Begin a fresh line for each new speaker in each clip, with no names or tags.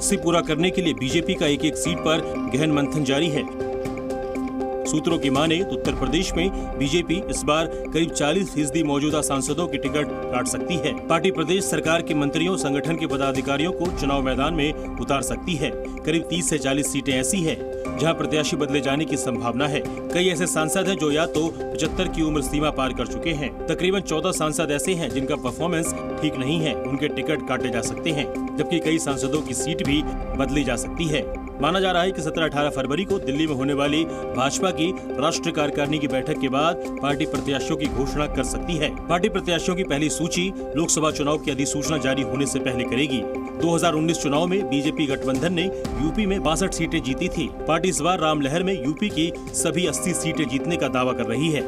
से पूरा करने के लिए बीजेपी का एक सीट पर गहन मंथन जारी है। सूत्रों की माने तो उत्तर प्रदेश में बीजेपी इस बार करीब 40% मौजूदा सांसदों की टिकट काट सकती है। पार्टी प्रदेश सरकार के मंत्रियों, संगठन के पदाधिकारियों को चुनाव मैदान में उतार सकती है। करीब 30 से 40 सीटें ऐसी है जहां प्रत्याशी बदले जाने की संभावना है। कई ऐसे सांसद हैं जो या तो 75 की उम्र सीमा पार कर चुके हैं। तकरीबन 14 सांसद ऐसे हैं जिनका परफॉर्मेंस ठीक नहीं है, उनके टिकट काटे जा सकते हैं, जबकि कई सांसदों की सीट भी बदली जा सकती है। माना जा रहा है कि 17-18 फरवरी को दिल्ली में होने वाली भाजपा की राष्ट्रीय कार्यकारिणी की बैठक के बाद पार्टी प्रत्याशियों की घोषणा कर सकती है। पार्टी प्रत्याशियों की पहली सूची लोकसभा चुनाव की अधिसूचना जारी होने से पहले करेगी। 2019 चुनाव में बीजेपी गठबंधन ने यूपी में 62 सीटें जीती थी। पार्टी इस बार राम लहर में यूपी की सभी 80 सीटें जीतने का दावा कर रही है।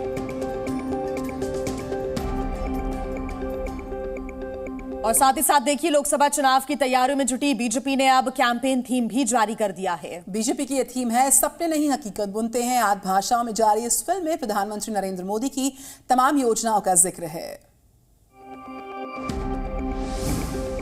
और साथ ही साथ देखिए, लोकसभा चुनाव की तैयारियों में जुटी बीजेपी ने अब कैंपेन थीम भी जारी कर दिया है।
बीजेपी की ये थीम है, सपने नहीं हकीकत बुनते हैं। 8 भाषाओं में जारी इस फिल्म में प्रधानमंत्री नरेंद्र मोदी की तमाम योजनाओं का जिक्र है।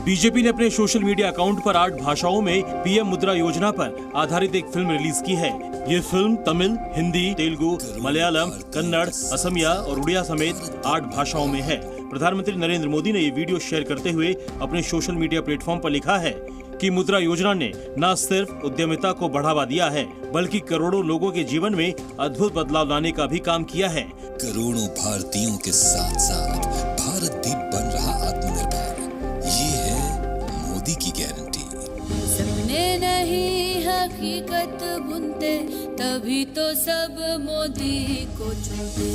बीजेपी ने अपने सोशल मीडिया अकाउंट पर 8 भाषाओं में पीएम मुद्रा योजना पर आधारित एक फिल्म रिलीज की है। ये फिल्म तमिल, हिंदी, तेलुगु, मलयालम, कन्नड़, असमिया और उड़िया समेत 8 भाषाओं में है। प्रधानमंत्री नरेंद्र मोदी ने ये वीडियो शेयर करते हुए अपने सोशल मीडिया प्लेटफॉर्म पर लिखा है कि मुद्रा योजना ने न सिर्फ उद्यमिता को बढ़ावा दिया है, बल्कि करोड़ों लोगों के जीवन में अद्भुत बदलाव लाने का भी काम किया है।
करोड़ों भारतीयों के साथ साथ भारत भी बन रहा आत्मनिर्भर। ये है मोदी की गारंटी।
सपने नहीं हकीकत बुनते, तभी तो सब मोदी को चुनते।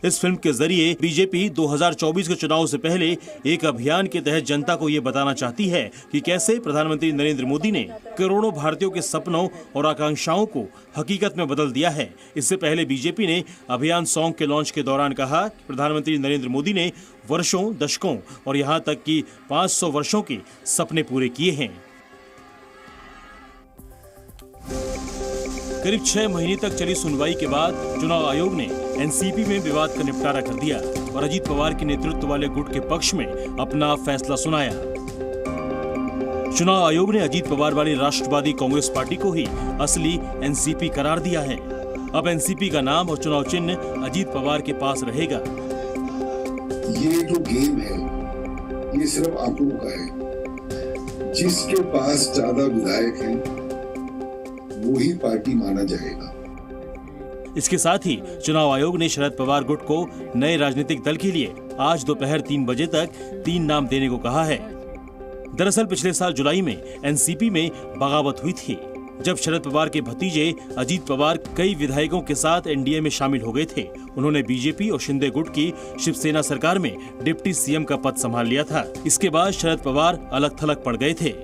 इस फिल्म के जरिए बीजेपी 2024 के चुनाव से पहले एक अभियान के तहत जनता को ये बताना चाहती है कि कैसे प्रधानमंत्री नरेंद्र मोदी ने करोड़ों भारतीयों के सपनों और आकांक्षाओं को हकीकत में बदल दिया है। इससे पहले बीजेपी ने अभियान सॉन्ग के लॉन्च के दौरान कहा कि प्रधानमंत्री नरेंद्र मोदी ने वर्षों, दशकों और यहाँ तक कि 500 वर्षों के सपने पूरे किए हैं। करीब 6 महीने तक चली सुनवाई के बाद चुनाव आयोग ने एनसीपी में विवाद का निपटारा कर दिया और अजीत पवार के नेतृत्व वाले गुट के पक्ष में अपना फैसला सुनाया। चुनाव आयोग ने अजीत पवार वाली राष्ट्रवादी कांग्रेस पार्टी को ही असली एनसीपी करार दिया है। अब एनसीपी का नाम और चुनाव चिन्ह अजीत पवार के पास रहेगा।
ये जो गेम है, ये सिर्फ आप लोगों का है। जिसके पास ज्यादा विधायक हैं, वही पार्टी माना जाएगा।
इसके साथ ही चुनाव आयोग ने शरद पवार गुट को नए राजनीतिक दल के लिए आज दोपहर 3 बजे तक 3 नाम देने को कहा है। दरअसल पिछले साल जुलाई में एनसीपी में बगावत हुई थी, जब शरद पवार के भतीजे अजीत पवार कई विधायकों के साथ एनडीए में शामिल हो गए थे। उन्होंने बीजेपी और शिंदे गुट की शिवसेना सरकार में डिप्टी सीएम का पद संभाल लिया था। इसके बाद शरद पवार अलग थलग पड़ गए थे।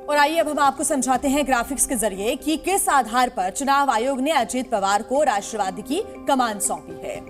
और आइए अब हम आपको समझाते हैं ग्राफिक्स के जरिए कि किस आधार पर चुनाव आयोग ने अजीत पवार को राष्ट्रवादी की कमान सौंपी है।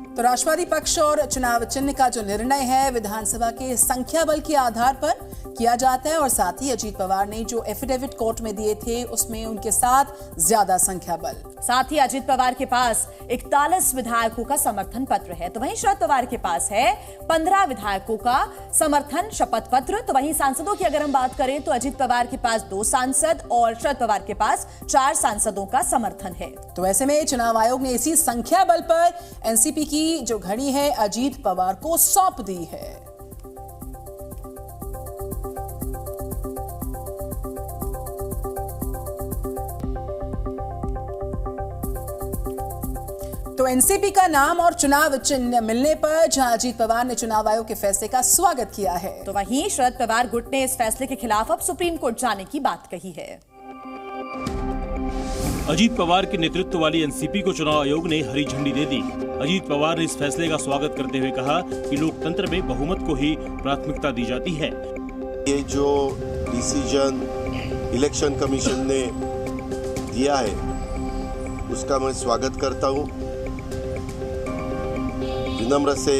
तो राष्ट्रवादी पक्ष और चुनाव चिन्ह का जो निर्णय है विधानसभा के संख्या बल के आधार पर किया जाता है और साथ ही अजीत पवार ने जो एफिडेविट कोर्ट में दिए थे उसमें उनके साथ ज्यादा संख्या बल।
साथ ही अजीत पवार के पास 41 विधायकों का समर्थन पत्र है, तो वहीं शरद पवार के पास है 15 विधायकों का समर्थन शपथ पत्र। तो वहीं सांसदों की अगर हम बात करें तो अजीत पवार के पास 2 सांसद और शरद पवार के पास 4 सांसदों का समर्थन है।
तो ऐसे में चुनाव आयोग ने इसी संख्या बल पर एनसीपी की जो घड़ी है अजीत पवार को सौंप दी है। तो एनसीपी का नाम और चुनाव चिन्ह मिलने पर जहां अजीत पवार ने चुनाव आयोग के फैसले का स्वागत किया है,
तो वहीं शरद पवार गुट ने इस फैसले के खिलाफ अब सुप्रीम कोर्ट जाने की बात कही है।
अजीत पवार के नेतृत्व वाली एनसीपी को चुनाव आयोग ने हरी झंडी दे दी। अजीत पवार ने इस फैसले का स्वागत करते हुए कहा कि लोकतंत्र में बहुमत को ही प्राथमिकता दी जाती है।
ये जो डिसीजन इलेक्शन कमीशन ने दिया है उसका मैं स्वागत करता हूँ। विनम्र से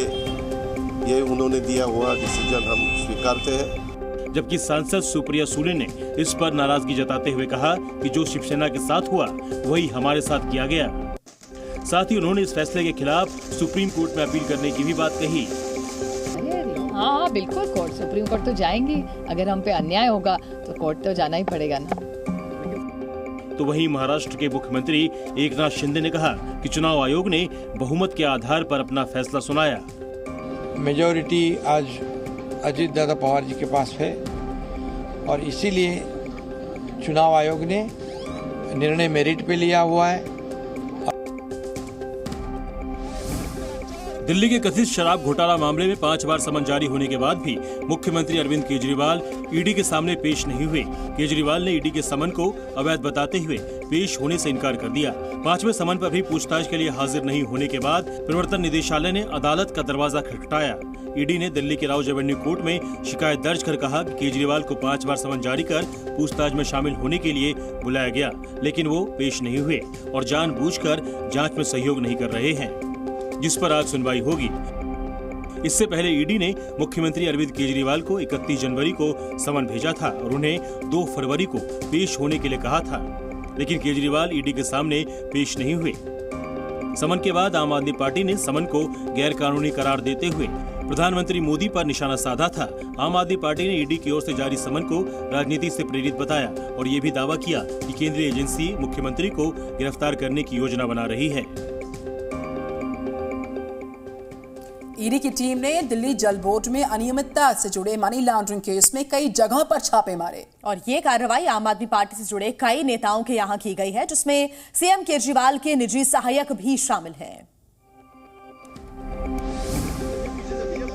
ये उन्होंने दिया हुआ डिसीजन हम स्वीकारते हैं।
जबकि सांसद सुप्रिया सुले ने इस पर नाराजगी जताते हुए कहा कि जो शिवसेना के साथ हुआ वही हमारे साथ किया गया। साथ ही उन्होंने इस फैसले के खिलाफ सुप्रीम कोर्ट में अपील करने की भी बात कही।
हाँ बिल्कुल, कोर्ट, सुप्रीम कोर्ट तो जाएंगी। अगर हम पे अन्याय होगा तो कोर्ट तो जाना ही पड़ेगा ना।
तो वहीं महाराष्ट्र के मुख्यमंत्री एकनाथ शिंदे ने कहा कि चुनाव आयोग ने बहुमत के आधार पर अपना फैसला सुनाया।
मेजॉरिटी आज अजीत दादा पवार जी के पास है और इसीलिए चुनाव आयोग ने निर्णय मेरिट पे लिया हुआ है।
दिल्ली के कथित शराब घोटाला मामले में 5 बार समन जारी होने के बाद भी मुख्यमंत्री अरविंद केजरीवाल ईडी के सामने पेश नहीं हुए। केजरीवाल ने ईडी के समन को अवैध बताते हुए पेश होने से इनकार कर दिया। 5वें समन पर भी पूछताछ के लिए हाजिर नहीं होने के बाद प्रवर्तन निदेशालय ने अदालत का दरवाजा खटखटाया। ईडी ने दिल्ली के राउज एवेन्यू कोर्ट में शिकायत दर्ज कर कहा कि केजरीवाल को 5 बार समन जारी कर पूछताछ में शामिल होने के लिए बुलाया गया, लेकिन वो पेश नहीं हुए और जानबूझकर जांच में सहयोग नहीं कर रहे हैं, जिस पर आज सुनवाई होगी। इससे पहले ईडी ने मुख्यमंत्री अरविंद केजरीवाल को 31 जनवरी को समन भेजा था और उन्हें 2 फरवरी को पेश होने के लिए कहा था, लेकिन केजरीवाल ईडी के सामने पेश नहीं हुए। समन के बाद आम आदमी पार्टी ने समन को गैर कानूनी करार देते हुए प्रधानमंत्री मोदी पर निशाना साधा था। आम आदमी पार्टी ने ईडी की ओर से जारी समन को राजनीति से प्रेरित बताया और ये भी दावा किया कि केंद्रीय एजेंसी मुख्यमंत्री को गिरफ्तार करने की योजना बना रही है।
ईडी की टीम ने दिल्ली जल बोर्ड में अनियमितता से जुड़े मनी लॉन्ड्रिंग केस में कई जगहों पर छापे मारे
और ये कार्रवाई आम आदमी पार्टी से जुड़े कई नेताओं के यहां की गई है, जिसमें सीएम केजरीवाल के निजी सहायक भी शामिल हैं।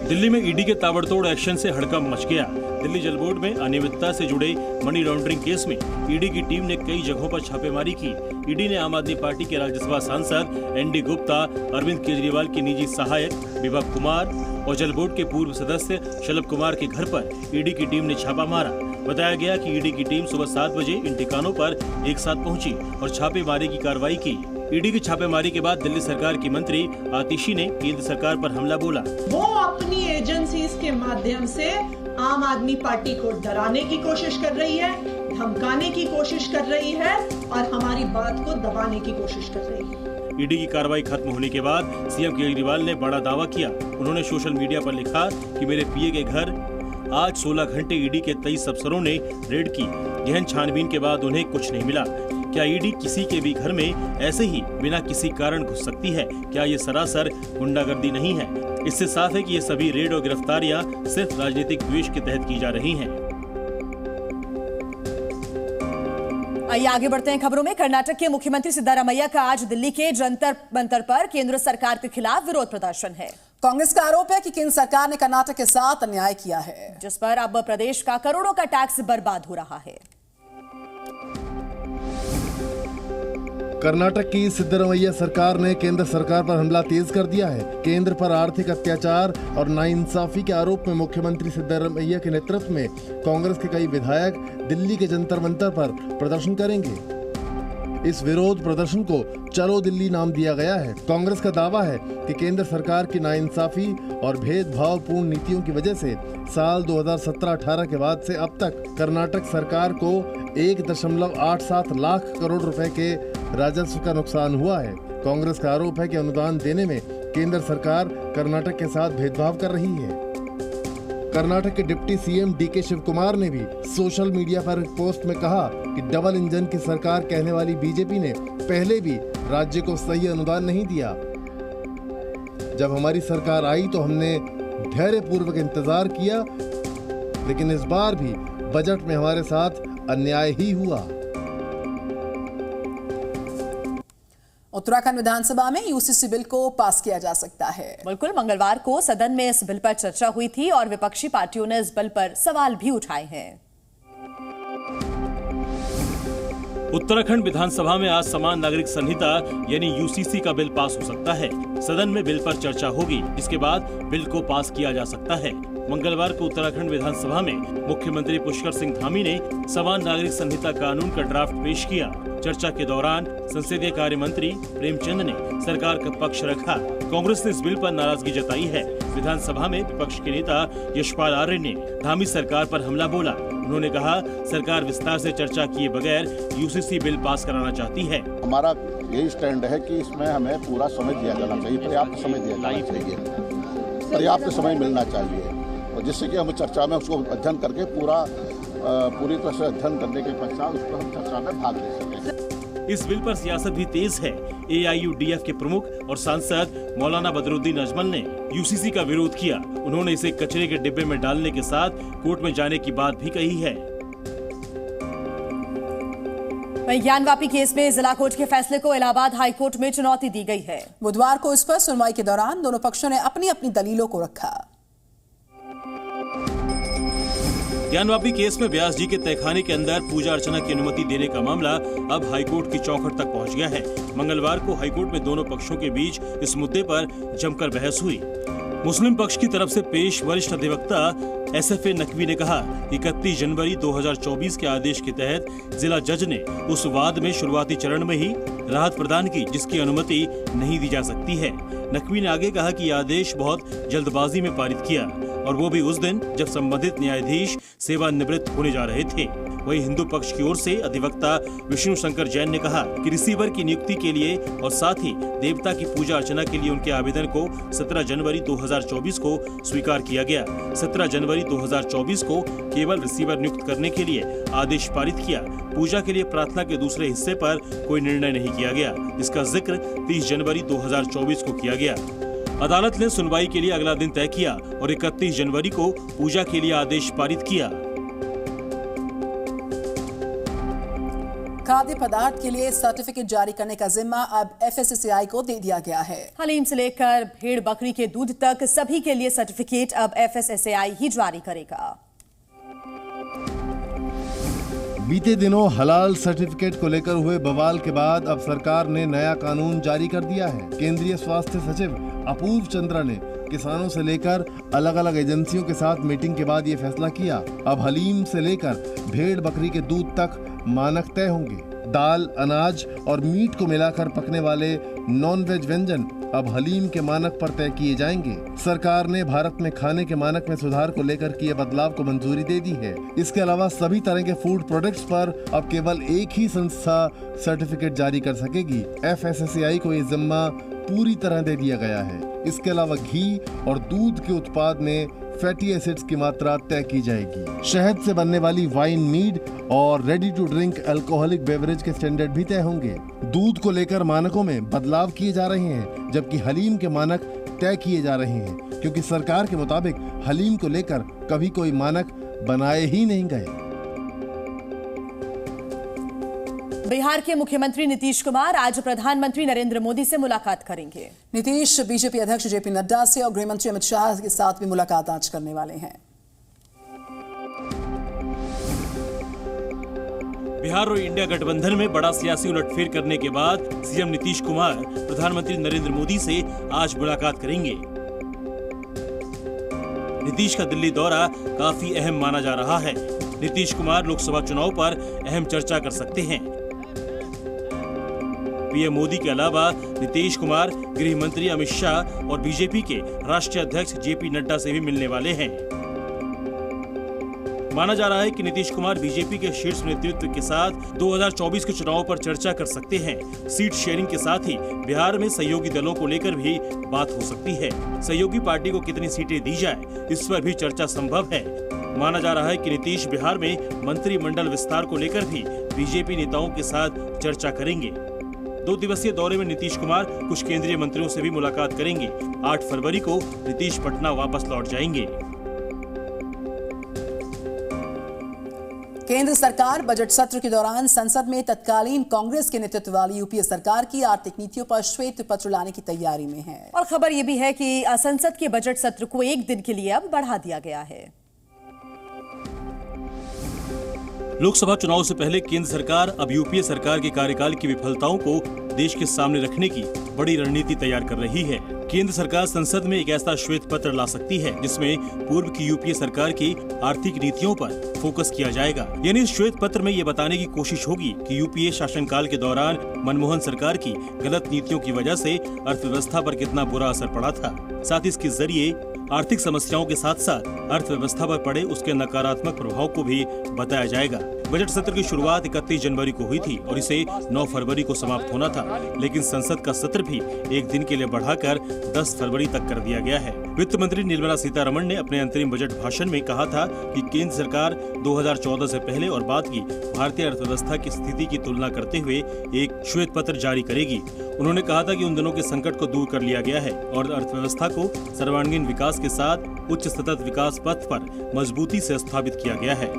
दिल्ली में ईडी के ताबड़तोड़ एक्शन से हड़कंप मच गया। दिल्ली जल बोर्ड में अनियमितता से जुड़े मनी लॉन्ड्रिंग केस में ईडी की टीम ने कई जगहों पर छापेमारी की। ईडी ने आम आदमी पार्टी के राज्यसभा सांसद एनडी गुप्ता, अरविंद केजरीवाल के निजी सहायक विभव कुमार और जल बोर्ड के पूर्व सदस्य शलभ कुमार के घर पर ईडी की टीम ने छापा मारा। बताया गया कि ईडी की टीम सुबह 7 बजे इन ठिकानों पर एक साथ पहुंची और छापेमारी की कार्रवाई की। ईडी की छापेमारी के बाद दिल्ली सरकार की मंत्री आतिशी ने केंद्र सरकार पर हमला बोला।
वो अपनी एजेंसीज के माध्यम से आम आदमी पार्टी को डराने की कोशिश कर रही है, धमकाने की कोशिश कर रही है और हमारी बात को दबाने की कोशिश कर रही है।
ईडी की कार्रवाई खत्म होने के बाद सीएम केजरीवाल ने बड़ा दावा किया। उन्होंने सोशल मीडिया पर लिखा कि मेरे पीए के घर आज 16 घंटे ईडी के 23 अफसरों ने रेड की। गहन छानबीन के बाद उन्हें कुछ नहीं मिला। क्या ईडी किसी के भी घर में ऐसे ही बिना किसी कारण घुस सकती है? क्या ये सरासर गुंडागर्दी नहीं है? इससे साफ है कि ये सभी रेड और गिरफ्तारियां सिर्फ राजनीतिक द्वेष के तहत की जा रही हैं।
आइए आगे बढ़ते हैं खबरों में। कर्नाटक के मुख्यमंत्री सिद्धारमैया का आज दिल्ली के जंतर मंतर पर केंद्र सरकार के खिलाफ विरोध प्रदर्शन है।
कांग्रेस का आरोप है कि केंद्र सरकार ने कर्नाटक के साथ अन्याय किया है,
जिस पर अब प्रदेश का करोड़ों का टैक्स बर्बाद हो रहा है।
कर्नाटक की सिद्धरमैया सरकार ने केंद्र सरकार पर हमला तेज कर दिया है। केंद्र पर आर्थिक अत्याचार और नाइंसाफी के आरोप में मुख्यमंत्री सिद्धरमैया के नेतृत्व में कांग्रेस के कई विधायक दिल्ली के जंतर मंतर पर प्रदर्शन करेंगे। इस विरोध प्रदर्शन को चलो दिल्ली नाम दिया गया है। कांग्रेस का दावा है कि केंद्र सरकार की नाइंसाफी और भेदभावपूर्ण नीतियों की वजह से साल 2017-18 के बाद से अब तक कर्नाटक सरकार को 1.87 लाख करोड़ रुपए के राजस्व का नुकसान हुआ है। कांग्रेस का आरोप है कि अनुदान देने में केंद्र सरकार कर्नाटक के साथ भेदभाव कर रही है। कर्नाटक के डिप्टी सीएम डीके शिव कुमार ने भी सोशल मीडिया पर एक पोस्ट में कहा कि डबल इंजन की सरकार कहने वाली बीजेपी ने पहले भी राज्य को सही अनुदान नहीं दिया। जब हमारी सरकार आई तो हमने धैर्यपूर्वक इंतजार किया, लेकिन इस बार भी बजट में हमारे साथ अन्याय ही हुआ।
उत्तराखंड विधानसभा में यूसीसी बिल को पास किया जा सकता है।
बिल्कुल, मंगलवार को सदन में इस बिल पर चर्चा हुई थी और विपक्षी पार्टियों ने इस बिल पर सवाल भी उठाए हैं।
उत्तराखंड विधानसभा में आज समान नागरिक संहिता यानी यूसीसी का बिल पास हो सकता है। सदन में बिल पर चर्चा होगी, जिसके बाद बिल को पास किया जा सकता है। मंगलवार को उत्तराखंड विधानसभा में मुख्यमंत्री पुष्कर सिंह धामी ने समान नागरिक संहिता कानून का ड्राफ्ट पेश किया। चर्चा के दौरान संसदीय कार्य मंत्री प्रेमचंद ने सरकार का पक्ष रखा। कांग्रेस ने इस बिल पर नाराजगी जताई है। विधानसभा में विपक्ष के नेता यशपाल आर्य ने धामी सरकार पर हमला बोला। उन्होंने कहा, सरकार विस्तार से चर्चा किए बगैर यूसीसी बिल पास कराना चाहती है।
हमारा यही स्टैंड है कि इसमें हमें पूरा समय दिया जाना चाहिए, पर्याप्त समय दिया जाना चाहिए, पर्याप्त समय मिलना चाहिए। और जिससे कि हम चर्चा में उसको अध्ययन करके पूरी तरह से अध्ययन करने के पश्चात उसको हम चर्चा में भाग ले सकें।
इस बिल पर सियासत भी तेज है। AIUDF के प्रमुख और सांसद मौलाना बदरुद्दीन अजमल ने UCC का विरोध किया। उन्होंने इसे कचरे के डिब्बे में डालने के साथ कोर्ट में जाने की बात भी कही है।
वहीं ज्ञानवापी केस में जिला कोर्ट के फैसले को इलाहाबाद हाई कोर्ट में चुनौती दी गई है।
बुधवार को इस पर सुनवाई के दौरान दोनों पक्षों ने अपनी अपनी दलीलों को रखा।
ज्ञानवापी केस में व्यास जी के तहखाने के अंदर पूजा अर्चना की अनुमति देने का मामला अब हाईकोर्ट की चौखट तक पहुंच गया है। मंगलवार को हाईकोर्ट में दोनों पक्षों के बीच इस मुद्दे पर जमकर बहस हुई। मुस्लिम पक्ष की तरफ से पेश वरिष्ठ अधिवक्ता SFA नकवी ने कहा, 31 जनवरी 2024 के आदेश के तहत जिला जज ने उस वाद में शुरुआती चरण में ही राहत प्रदान की जिसकी अनुमति नहीं दी जा सकती है। नकवी ने आगे कहा कि यह आदेश बहुत जल्दबाजी में पारित किया और वो भी उस दिन जब संबंधित न्यायाधीश सेवानिवृत्त होने जा रहे थे। वहीं हिंदू पक्ष की ओर से अधिवक्ता विष्णु शंकर जैन ने कहा कि रिसीवर की नियुक्ति के लिए और साथ ही देवता की पूजा अर्चना के लिए उनके आवेदन को 17 जनवरी 2024 को स्वीकार किया गया। 17 जनवरी 2024 को केवल रिसीवर नियुक्त करने के लिए आदेश पारित किया। पूजा के लिए प्रार्थना के दूसरे हिस्से पर कोई निर्णय नहीं किया गया, जिसका जिक्र 30 जनवरी 2024 को किया गया। अदालत ने सुनवाई के लिए अगला दिन तय किया और 31 जनवरी को पूजा के लिए आदेश पारित किया।
खाद्य पदार्थ के लिए सर्टिफिकेट जारी करने का जिम्मा अब FSSAI को दे दिया गया है।
हलीम से लेकर भेड़ बकरी के दूध तक सभी के लिए सर्टिफिकेट अब FSSAI ही जारी करेगा।
बीते दिनों हलाल सर्टिफिकेट को लेकर हुए बवाल के बाद अब सरकार ने नया कानून जारी कर दिया है। केंद्रीय स्वास्थ्य सचिव अपूर्व चंद्रा ने किसानों से लेकर अलग अलग एजेंसियों के साथ मीटिंग के बाद ये फैसला किया। अब हलीम से लेकर भेड़ बकरी के दूध तक मानक तय होंगे। दाल, अनाज और मीट को मिलाकर पकने वाले नॉन वेज व्यंजन अब हलीम के मानक पर तय किए जाएंगे। सरकार ने भारत में खाने के मानक में सुधार को लेकर किए बदलाव को मंजूरी दे दी है। इसके अलावा सभी तरह के फूड प्रोडक्ट्स पर अब केवल एक ही संस्था सर्टिफिकेट जारी कर सकेगी। FSSAI को ये जिम्मा पूरी तरह दे दिया गया है। इसके अलावा घी और दूध के उत्पाद में फैटी एसिड्स की मात्रा तय की जाएगी। शहद से बनने वाली वाइन, मीड और ready to drink alcoholic beverage के स्टैंडर्ड भी तय होंगे। दूध को लेकर मानकों में बदलाव किए जा रहे हैं, जबकि हलीम के मानक तय किए जा रहे हैं, क्योंकि सरकार के मुताबिक हलीम को लेकर कभी कोई मानक बनाए ही नहीं गए।
बिहार के मुख्यमंत्री नीतीश कुमार आज प्रधानमंत्री नरेंद्र मोदी से मुलाकात करेंगे।
नीतीश बीजेपी अध्यक्ष JP नड्डा से और गृह मंत्री अमित शाह के साथ भी मुलाकात आज करने वाले हैं।
बिहार और इंडिया गठबंधन में बड़ा सियासी उलटफेर करने के बाद सीएम नीतीश कुमार प्रधानमंत्री नरेंद्र मोदी से आज मुलाकात करेंगे। नीतीश का दिल्ली दौरा काफी अहम माना जा रहा है। नीतीश कुमार लोकसभा चुनाव पर अहम चर्चा कर सकते हैं। पीएम मोदी के अलावा नीतीश कुमार गृह मंत्री अमित शाह और बीजेपी के राष्ट्रीय अध्यक्ष JP नड्डा से भी मिलने वाले हैं। माना जा रहा है कि नीतीश कुमार बीजेपी के शीर्ष नेतृत्व के साथ 2024 के चुनाव पर चर्चा कर सकते हैं। सीट शेयरिंग के साथ ही बिहार में सहयोगी दलों को लेकर भी बात हो सकती है। सहयोगी पार्टी को कितनी सीटें दी जाए, इस पर भी चर्चा संभव है। माना जा रहा है कि नीतीश बिहार में मंत्रिमंडल विस्तार को लेकर भी बीजेपी नेताओं के साथ चर्चा करेंगे। 2 दिवसीय दौरे में नीतीश कुमार कुछ केंद्रीय मंत्रियों से भी मुलाकात करेंगे। 8 फरवरी को नीतीश पटना वापस लौट जाएंगे।
केंद्र सरकार बजट सत्र के दौरान संसद में तत्कालीन कांग्रेस के नेतृत्व वाली UPA सरकार की आर्थिक नीतियों पर श्वेत पत्र लाने की तैयारी में है।
और खबर यह भी है कि संसद के बजट सत्र को 1 दिन के लिए अब बढ़ा दिया गया है।
लोकसभा चुनाव से पहले केंद्र सरकार अब UPA सरकार के कार्यकाल की विफलताओं को देश के सामने रखने की बड़ी रणनीति तैयार कर रही है। केंद्र सरकार संसद में एक ऐसा श्वेत पत्र ला सकती है जिसमें पूर्व की UPA सरकार की आर्थिक नीतियों पर फोकस किया जाएगा। यानी इस श्वेत पत्र में ये बताने की कोशिश होगी कि UPA शासनकाल के दौरान मनमोहन सरकार की गलत नीतियों की वजह से अर्थव्यवस्था पर कितना बुरा असर पड़ा था। साथ ही इसके जरिए आर्थिक समस्याओं के साथ साथ अर्थव्यवस्था पर पड़े उसके नकारात्मक प्रभाव को भी बताया जाएगा। बजट सत्र की शुरुआत 31 जनवरी को हुई थी और इसे 9 फरवरी को समाप्त होना था, लेकिन संसद का सत्र भी एक दिन के लिए बढ़ाकर 10 फरवरी तक कर दिया गया है। वित्त मंत्री निर्मला सीतारमण ने अपने अंतरिम बजट भाषण में कहा था कि केंद्र सरकार 2014 से पहले और बाद की भारतीय अर्थव्यवस्था की स्थिति की तुलना करते हुए एक श्वेत पत्र जारी करेगी। उन्होंने कहा था कि उन दिनों के संकट को दूर कर लिया गया है और अर्थव्यवस्था को सर्वांगीण विकास के साथ उच्च सतत विकास पथ पर मजबूती से स्थापित किया गया है।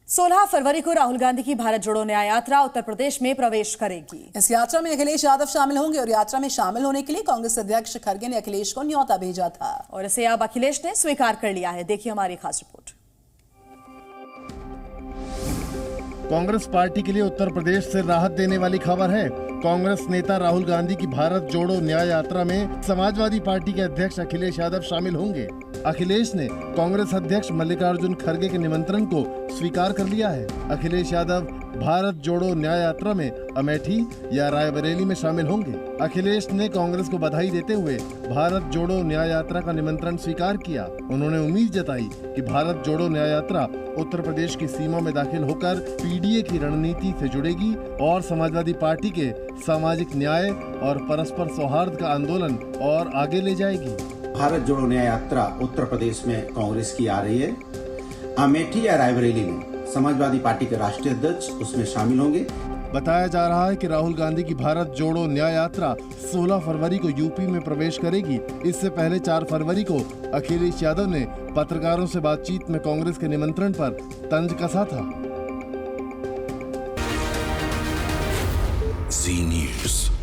16 फरवरी को राहुल गांधी की भारत जोड़ो न्याय यात्रा उत्तर प्रदेश में प्रवेश करेगी।
इस यात्रा में अखिलेश यादव शामिल होंगे और यात्रा में शामिल होने के लिए कांग्रेस अध्यक्ष खड़गे ने अखिलेश को न्योता भेजा था
और इसे अब अखिलेश ने स्वीकार कर लिया है। देखिए हमारी खास रिपोर्ट।
कांग्रेस पार्टी के लिए उत्तर प्रदेश से राहत देने वाली खबर है। कांग्रेस नेता राहुल गांधी की भारत जोड़ो न्याय यात्रा में समाजवादी पार्टी के अध्यक्ष अखिलेश यादव शामिल होंगे। अखिलेश ने कांग्रेस अध्यक्ष मल्लिकार्जुन खड़गे के निमंत्रण को स्वीकार कर लिया है। अखिलेश यादव भारत जोड़ो न्याय यात्रा में अमेठी या रायबरेली में शामिल होंगे। अखिलेश ने कांग्रेस को बधाई देते हुए भारत जोड़ो न्याय यात्रा का निमंत्रण स्वीकार किया। उन्होंने उम्मीद जताई कि भारत जोड़ो न्याय यात्रा उत्तर प्रदेश की सीमा में दाखिल होकर पीडीए की रणनीति से जुड़ेगी और समाजवादी पार्टी के सामाजिक न्याय और परस्पर सौहार्द का आंदोलन और आगे ले जाएगी।
भारत जोड़ो न्याय यात्रा उत्तर प्रदेश में कांग्रेस की आ रही है। अमेठी या रायबरेली में समाजवादी पार्टी के राष्ट्रीय अध्यक्ष उसमें शामिल होंगे।
बताया जा रहा है कि राहुल गांधी की भारत जोड़ो न्याय यात्रा 16 फरवरी को यूपी में प्रवेश करेगी। इससे पहले 4 फरवरी को अखिलेश यादव ने पत्रकारों से बातचीत में कांग्रेस के निमंत्रण पर तंज कसा था।
जी न्यूज़।